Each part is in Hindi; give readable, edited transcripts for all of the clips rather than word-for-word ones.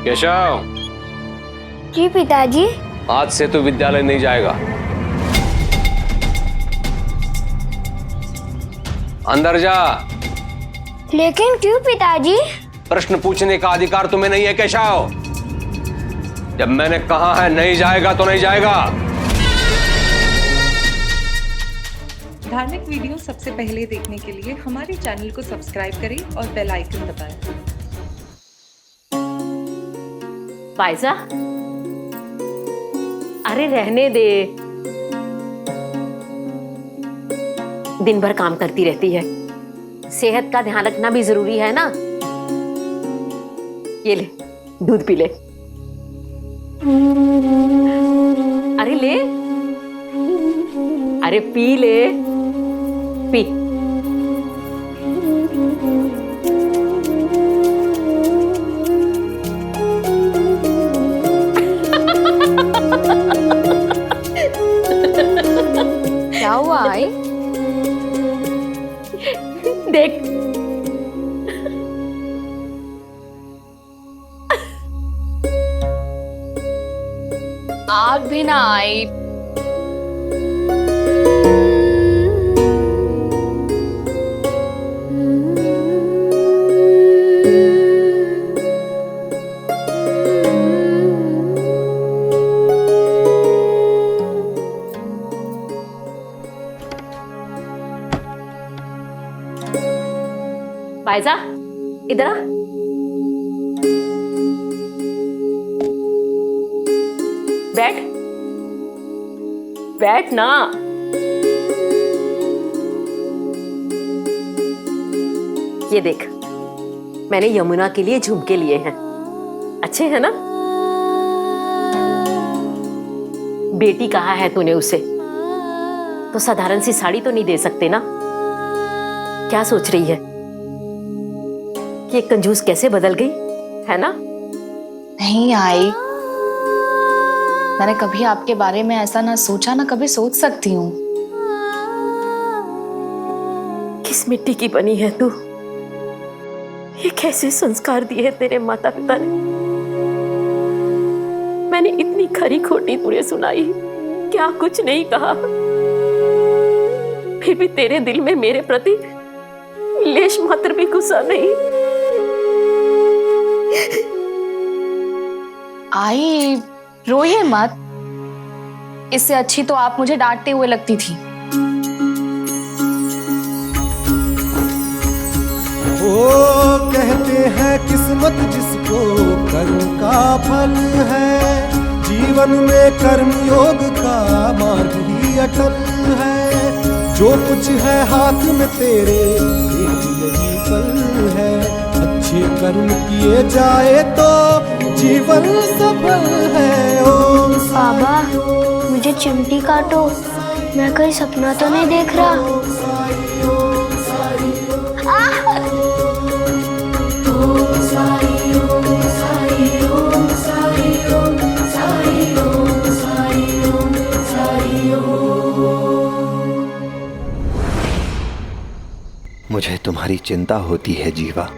केशव। जी पिताजी। आज से तो विद्यालय नहीं जाएगा। अंदर जा। लेकिन क्यों पिताजी? प्रश्न पूछने का अधिकार तुम्हें नहीं है केशव। जब मैंने कहा है नहीं जाएगा तो नहीं जाएगा। धार्मिक वीडियो सबसे पहले देखने के लिए हमारे चैनल को सब्सक्राइब करें और बेल आइकन दबाएं। फायजा, अरे रहने दे। दिन भर काम करती रहती है, सेहत का ध्यान रखना भी जरूरी है ना। ये ले, दूध पी ले। अरे ले, अरे पी ले, पी। क्या हुआ आई? देख, आग भी ना आई। फायजा, इधर आ। बैठ, बैठ ना। ये देख, मैंने यमुना के लिए झुमके लिए हैं। अच्छे हैं ना? बेटी कहा है तूने उसे, तो साधारण सी साड़ी तो नहीं दे सकते ना? क्या सोच रही है कि एक कंजूस कैसे बदल गई, है ना? नहीं आई, मैंने कभी आपके बारे में ऐसा ना सोचा, ना कभी सोच सकती हूँ। किस मिट्टी की बनी है तू? ये कैसे संस्कार दिए हैं तेरे माता पिता ने? मैंने इतनी खरी खोटी तुझे सुनाई, क्या कुछ नहीं कहा, फिर भी तेरे दिल में मेरे प्रति लेश मात्र भी गुस्सा नहीं। आई, रोइए मत। इससे अच्छी तो आप मुझे डांटते हुए लगती थी। वो कहते हैं किस्मत जिसको कर्म का फल है, जीवन में कर्म योग का मार्ग ही अटल है। जो कुछ है हाथ में तेरे एक यही पल है, अच्छे कर्म किए जाए तो जीवन सफल है। ओ बाबा, मुझे चिमटी काटो, मैं कोई सपना तो नहीं देख रहा। मुझे तुम्हारी चिंता होती है जीवा।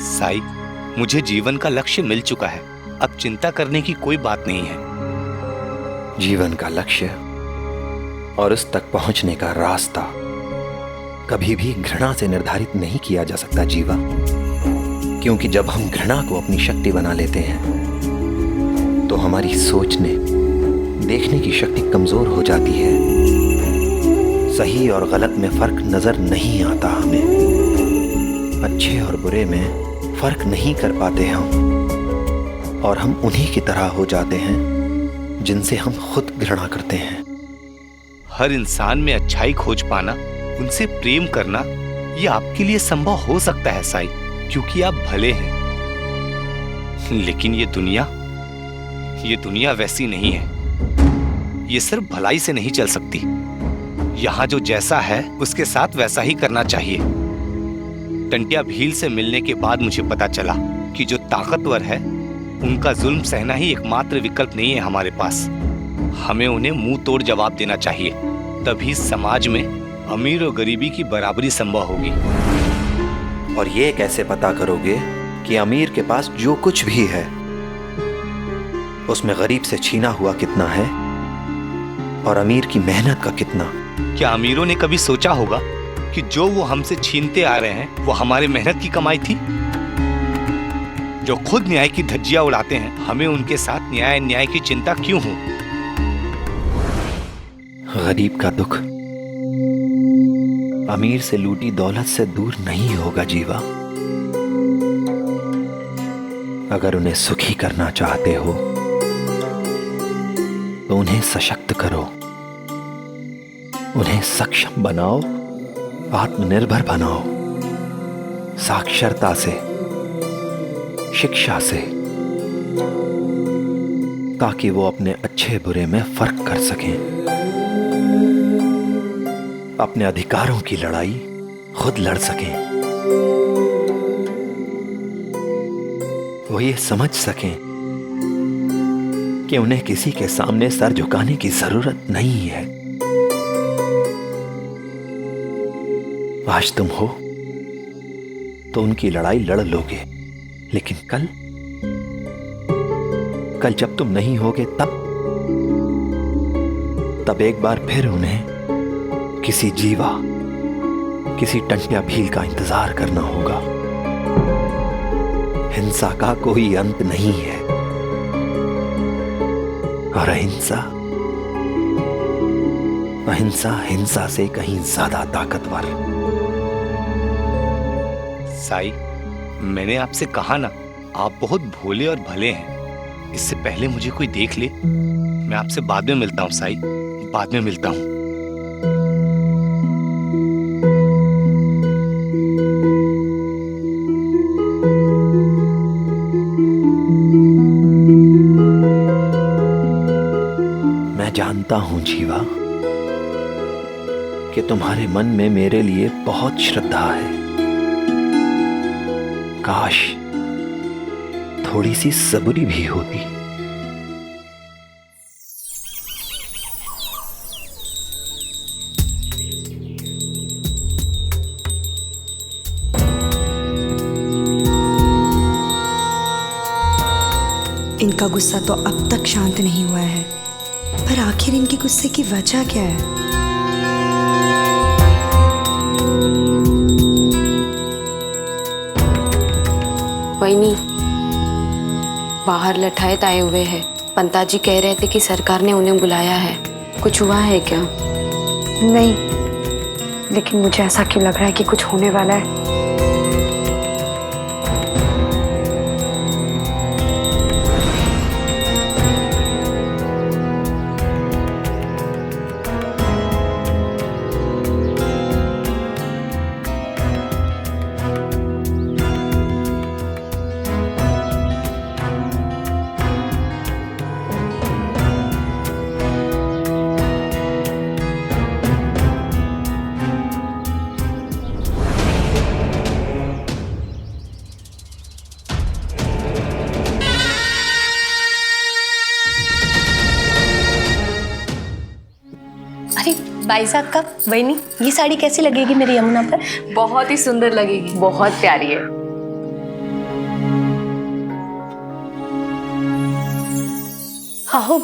साई, मुझे जीवन का लक्ष्य मिल चुका है, अब चिंता करने की कोई बात नहीं है। जीवन का लक्ष्य और उस तक पहुंचने का रास्ता कभी भी घृणा से निर्धारित नहीं किया जा सकता जीवा, क्योंकि जब हम घृणा को अपनी शक्ति बना लेते हैं तो हमारी सोचने, देखने की शक्ति कमजोर हो जाती है। सही और गलत में फर्क नजर नहीं आता हमें, अच्छे और बुरे में फर्क नहीं कर पाते हम, और हम उन्हीं की तरह हो जाते हैं जिनसे हम खुद घृणा करते हैं। हर इंसान में अच्छाई खोज पाना, उनसे प्रेम करना, ये आपके लिए संभव हो सकता है साई, क्योंकि आप भले हैं। लेकिन ये दुनिया वैसी नहीं है। ये सिर्फ भलाई से नहीं चल सकती। यहाँ जो जैसा है उसके साथ वैसा ही करना चाहिए। टंटिया भील से मिलने के बाद मुझे पता चला कि जो ताकतवर है उनका जुल्म सहना ही एकमात्र विकल्प नहीं है हमारे पास। हमें उन्हें मुंह तोड़ जवाब देना चाहिए, तभी समाज में अमीर और गरीबी की बराबरी संभव होगी। और ये कैसे पता करोगे कि अमीर के पास जो कुछ भी है उसमें गरीब से छीना हुआ कितना है और अमीर की मेहनत का कितना। क्या अमीरों ने कभी सोचा होगा कि जो वो हमसे छीनते आ रहे हैं वो हमारे मेहनत की कमाई थी? जो खुद न्याय की धज्जियां उड़ाते हैं, हमें उनके साथ न्याय की चिंता क्यों हो? गरीब का दुख अमीर से लूटी दौलत से दूर नहीं होगा जीवा। अगर उन्हें सुखी करना चाहते हो तो उन्हें सशक्त करो, उन्हें सक्षम बनाओ, आत्मनिर्भर बनाओ, साक्षरता से, शिक्षा से, ताकि वो अपने अच्छे बुरे में फर्क कर सकें, अपने अधिकारों की लड़ाई खुद लड़ सकें, वो ये समझ सकें कि उन्हें किसी के सामने सर झुकाने की जरूरत नहीं है। आज तुम हो तो उनकी लड़ाई लड़ लोगे, लेकिन कल जब तुम नहीं होगे तब एक बार फिर उन्हें किसी जीवा, किसी टंटिया भील का इंतजार करना होगा। हिंसा का कोई अंत नहीं है और अहिंसा हिंसा से कहीं ज्यादा ताकतवर। साई, मैंने आपसे कहा ना, आप बहुत भोले और भले हैं। इससे पहले मुझे कोई देख ले, मैं आपसे बाद में मिलता हूँ साई, बाद में मिलता हूँ। मैं जानता हूं जीवा कि तुम्हारे मन में मेरे लिए बहुत श्रद्धा है। काश थोड़ी सी सबूरी भी होती। इनका गुस्सा तो अब तक शांत नहीं हुआ है, पर आखिर इनके गुस्से की वजह क्या है? वही बाहर लठायत आए हुए हैं। पंताजी कह रहे थे कि सरकार ने उन्हें बुलाया है। कुछ हुआ है क्या? नहीं, लेकिन मुझे ऐसा क्यों लग रहा है कि कुछ होने वाला है। भाई साहब का वही, ये साड़ी कैसी लगेगी मेरी यमुना पर? बहुत ही सुंदर लगेगी, बहुत प्यारी है। आओ।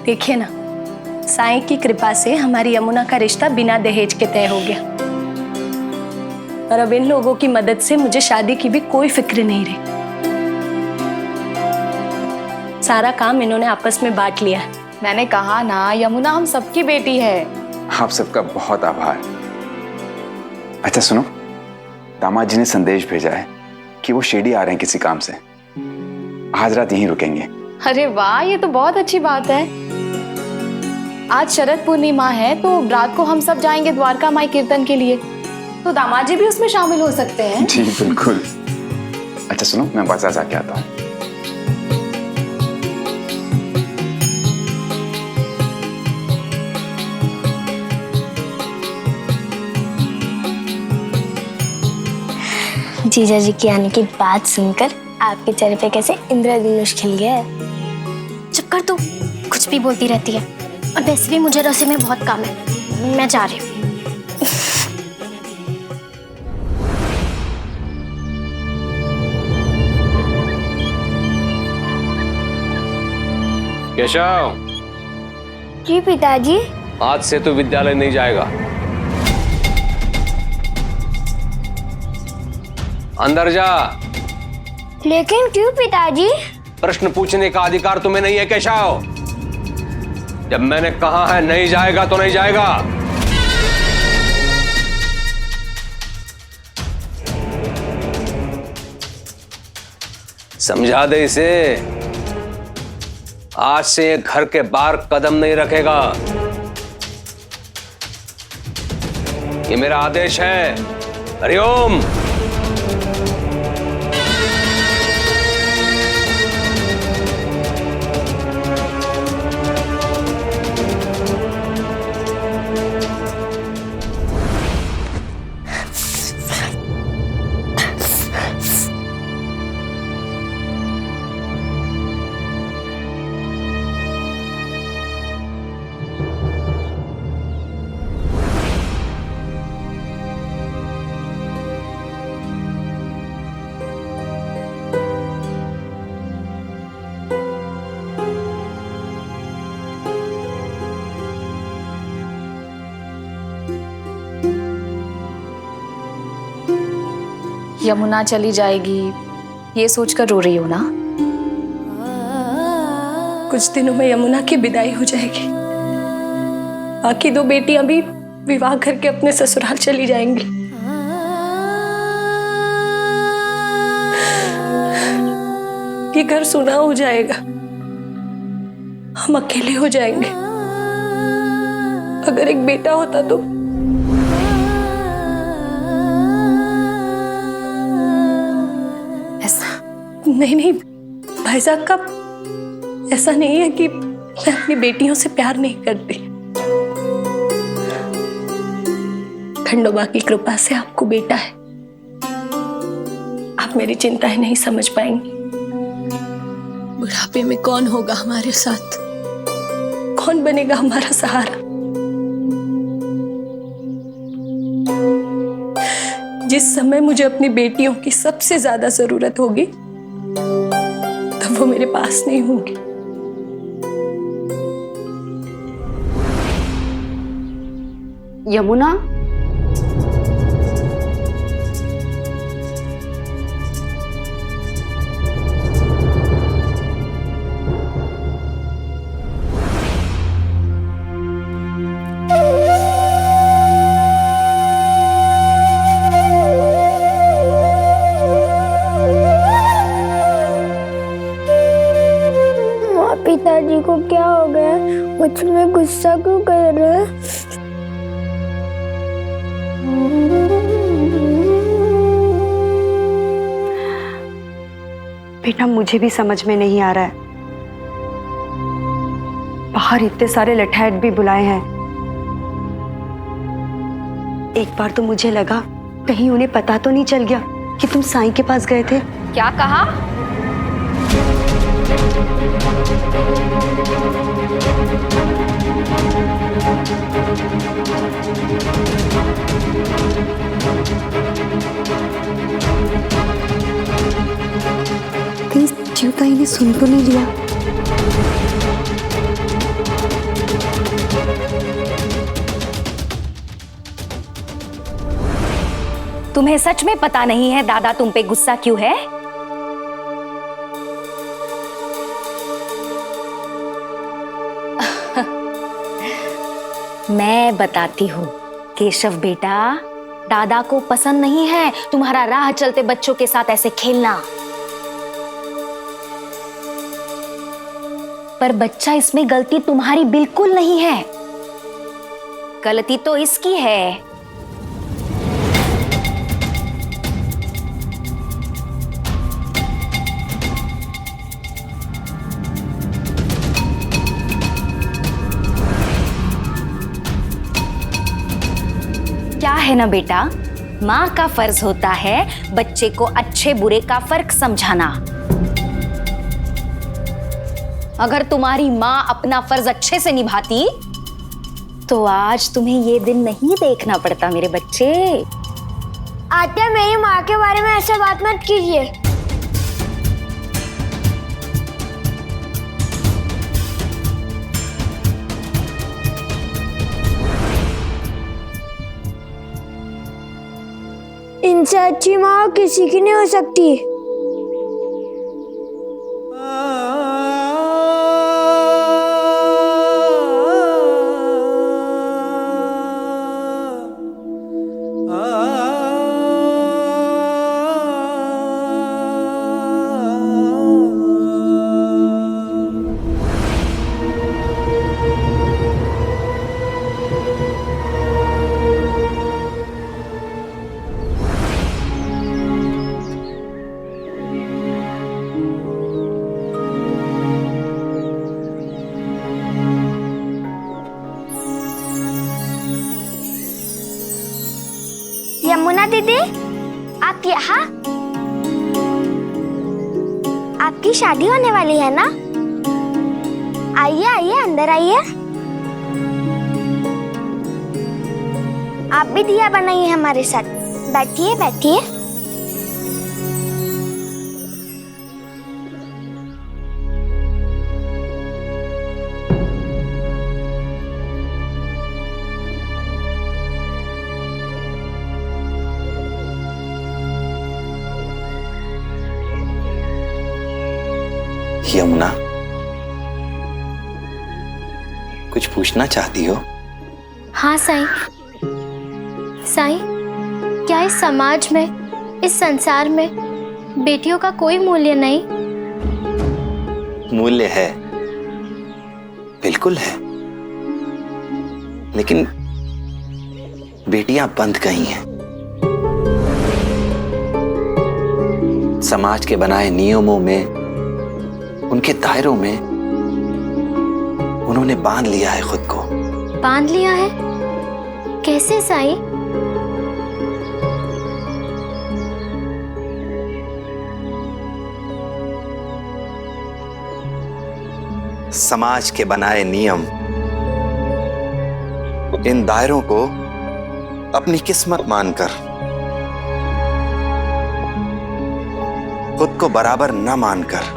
देखिए ना, साईं की कृपा से हमारी यमुना का रिश्ता बिना दहेज के तय हो गया और अब इन लोगों की मदद से मुझे शादी की भी कोई फिक्र नहीं रही। सारा काम इन्होंने आपस में बांट लिया है। मैंने कहा ना, यमुना हम सबकी बेटी है। आप सबका बहुत आभार। अच्छा सुनो, दामाद जी ने संदेश भेजा है कि वो शिरडी आ रहे हैं किसी काम से, आज रात यहीं रुकेंगे। अरे वाह, ये तो बहुत अच्छी बात है। आज शरद पूर्णिमा है तो रात को हम सब जाएंगे द्वारका माई कीर्तन के लिए, तो दामाद जी भी उसमें शामिल हो सकते हैं। जी बिल्कुल। अच्छा सुनो, मैं बाजार जाके आता हूँ। जीजा जी की आने की बात सुनकर आपके चेहरे पे कैसे इंद्रधनुष खिल गया है। चुप कर तू, कुछ भी बोलती रहती है। और वैसे भी मुझे रसोई में बहुत काम है। मैं जा रही हूँ। केशव, जी पिताजी। आज से तू विद्यालय नहीं जाएगा। अंदर जा। लेकिन क्यों पिताजी? प्रश्न पूछने का अधिकार तुम्हें नहीं है केशव। जब मैंने कहा है नहीं जाएगा तो नहीं जाएगा। समझा दे इसे। आज से ये घर के बाहर कदम नहीं रखेगा। ये मेरा आदेश है। हरिओम। यमुना चली जाएगी ये सोचकर रो रही हो ना? कुछ दिनों में यमुना की विदाई हो जाएगी। बाकी दो बेटियां भी विवाह करके अपने ससुराल चली जाएंगी। ये घर सुना हो जाएगा। हम अकेले हो जाएंगे। अगर एक बेटा होता तो नहीं भाई साहब का ऐसा नहीं है कि मैं अपनी बेटियों से प्यार नहीं करती। खंडोबा की कृपा से आपको बेटा है। आप मेरी चिंताएं नहीं समझ पाएंगी। बुढ़ापे में कौन होगा हमारे साथ? कौन बनेगा हमारा सहारा? जिस समय मुझे अपनी बेटियों की सबसे ज्यादा जरूरत होगी तब वो मेरे पास नहीं होंगी। यमुना, पिताजी को क्या हो गया? मुझ में गुस्सा क्यों कर रहे हैं? बेटा मुझे भी समझ में नहीं आ रहा है। बाहर इतने सारे लठैत भी बुलाए हैं। एक बार तो मुझे लगा कहीं उन्हें पता तो नहीं चल गया कि तुम साईं के पास गए थे। क्या कहा? जीवताई ने सुन तो नहीं लिया? तुम्हें सच में पता नहीं है दादा तुम पे गुस्सा क्यों है? मैं बताती हूँ केशव बेटा, दादा को पसंद नहीं है तुम्हारा राह चलते बच्चों के साथ ऐसे खेलना। पर बच्चा इसमें गलती तुम्हारी बिल्कुल नहीं है। गलती तो इसकी है। क्या है ना बेटा, माँ का फर्ज होता है बच्चे को अच्छे बुरे का फर्क समझाना। अगर तुम्हारी माँ अपना फर्ज अच्छे से निभाती तो आज तुम्हें ये दिन नहीं देखना पड़ता मेरे बच्चे। आत्या, मेरी माँ के बारे में ऐसे बात मत कीजिए। इनसे अच्छी माँ किसी की नहीं हो सकती। यमुना दीदी, आप यहाँ? आपकी शादी होने वाली है ना? आइए आइए, अंदर आइए। आप भी दिया बनाइए हमारे साथ। बैठिए बैठिए। यमुना, कुछ पूछना चाहती हो? हाँ साईं। साईं, क्या इस समाज में, इस संसार में बेटियों का कोई मूल्य नहीं? मूल्य है, बिल्कुल है, लेकिन बेटियां बंध गई हैं। समाज के बनाए नियमों में, उनके दायरों में उन्होंने बांध लिया है खुद को। बांध लिया है? कैसे साईं? समाज के बनाए नियम इन दायरों को अपनी किस्मत मानकर, खुद को बराबर न मानकर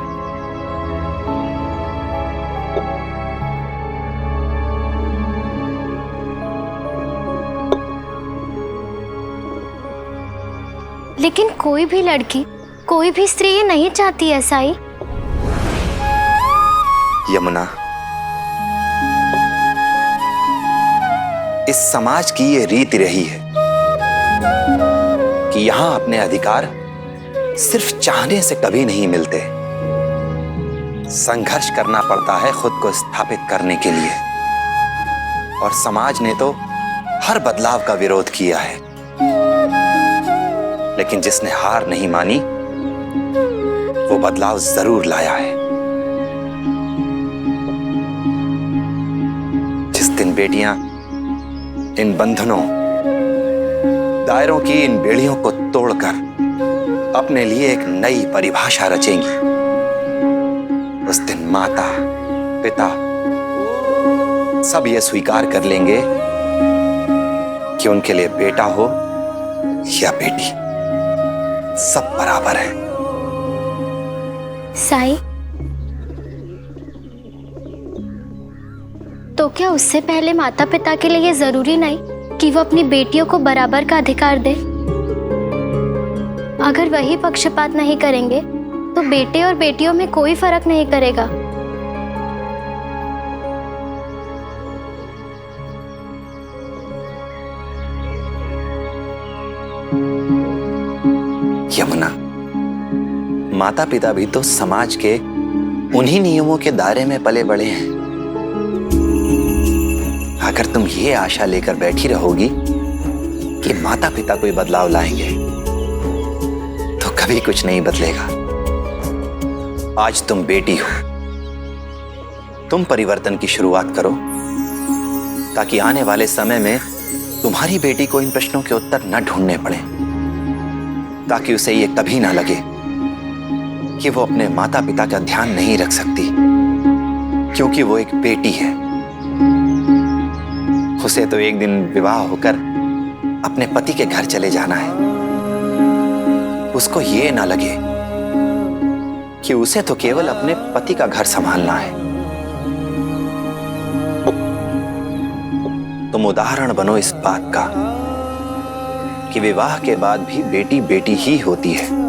लेकिन कोई भी लड़की, कोई भी स्त्री ये नहीं चाहती है साईं। यमुना, इस समाज की ये रीति रही है कि यहां अपने अधिकार सिर्फ चाहने से कभी नहीं मिलते, संघर्ष करना पड़ता है खुद को स्थापित करने के लिए। और समाज ने तो हर बदलाव का विरोध किया है, लेकिन जिसने हार नहीं मानी वो बदलाव जरूर लाया है। जिस दिन बेटियां इन बंधनों, दायरों की इन बेड़ियों को तोड़कर अपने लिए एक नई परिभाषा रचेंगी, उस दिन माता, पिता सब ये स्वीकार कर लेंगे कि उनके लिए बेटा हो या बेटी, सब बराबर है। साईं, तो क्या उससे पहले माता पिता के लिए ये जरूरी नहीं कि वो अपनी बेटियों को बराबर का अधिकार दे? अगर वही पक्षपात नहीं करेंगे तो बेटे और बेटियों में कोई फर्क नहीं करेगा। यमुना, माता पिता भी तो समाज के उन्हीं नियमों के दायरे में पले बड़े हैं। अगर तुम ये आशा लेकर बैठी रहोगी कि माता पिता कोई बदलाव लाएंगे तो कभी कुछ नहीं बदलेगा। आज तुम बेटी हो, तुम परिवर्तन की शुरुआत करो ताकि आने वाले समय में तुम्हारी बेटी को इन प्रश्नों के उत्तर न ढूंढने पड़े, ताकि उसे ये कभी ना लगे कि वो अपने माता पिता का ध्यान नहीं रख सकती, क्योंकि वो एक बेटी है। उसे तो एक दिन विवाह होकर अपने पति के घर चले जाना है। उसको ये ना लगे कि उसे तो केवल अपने पति का घर संभालना है। तुम उदाहरण बनो इस बात का कि विवाह के बाद भी बेटी बेटी ही होती है।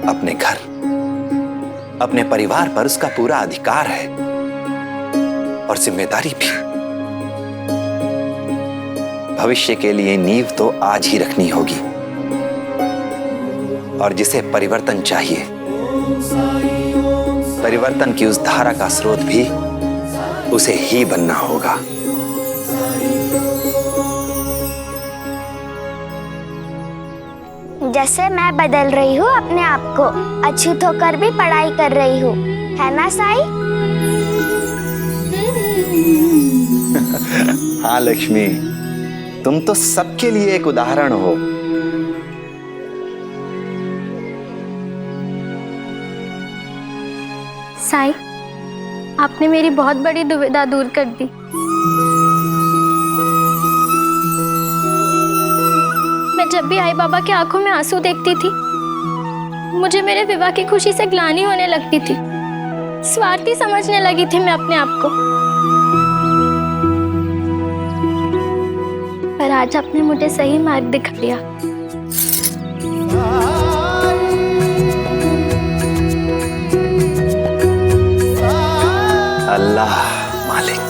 अपने घर, अपने परिवार पर उसका पूरा अधिकार है और जिम्मेदारी भी। भविष्य के लिए नींव तो आज ही रखनी होगी और जिसे परिवर्तन चाहिए, परिवर्तन की उस धारा का स्रोत भी उसे ही बनना होगा। जैसे मैं बदल रही हूँ अपने आप को, अछूत होकर भी पढ़ाई कर रही हूँ, है ना साई? हाँ लक्ष्मी, तुम तो सबके लिए एक उदाहरण हो। साई, आपने मेरी बहुत बड़ी दुविधा दूर कर दी। मैं जब भी आई बाबा के आंखों में आंसू देखती थी, मुझे मेरे विवाह की खुशी से ग्लानि होने लगती थी। स्वार्थी समझने लगी थी मैं अपने आप को। पर आज आपने मुझे सही मार्ग दिखा दिया। अल्लाह मालिक।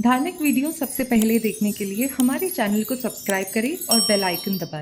धार्मिक वीडियो सबसे पहले देखने के लिए हमारे चैनल को सब्सक्राइब करें और बेल आइकन दबाएं।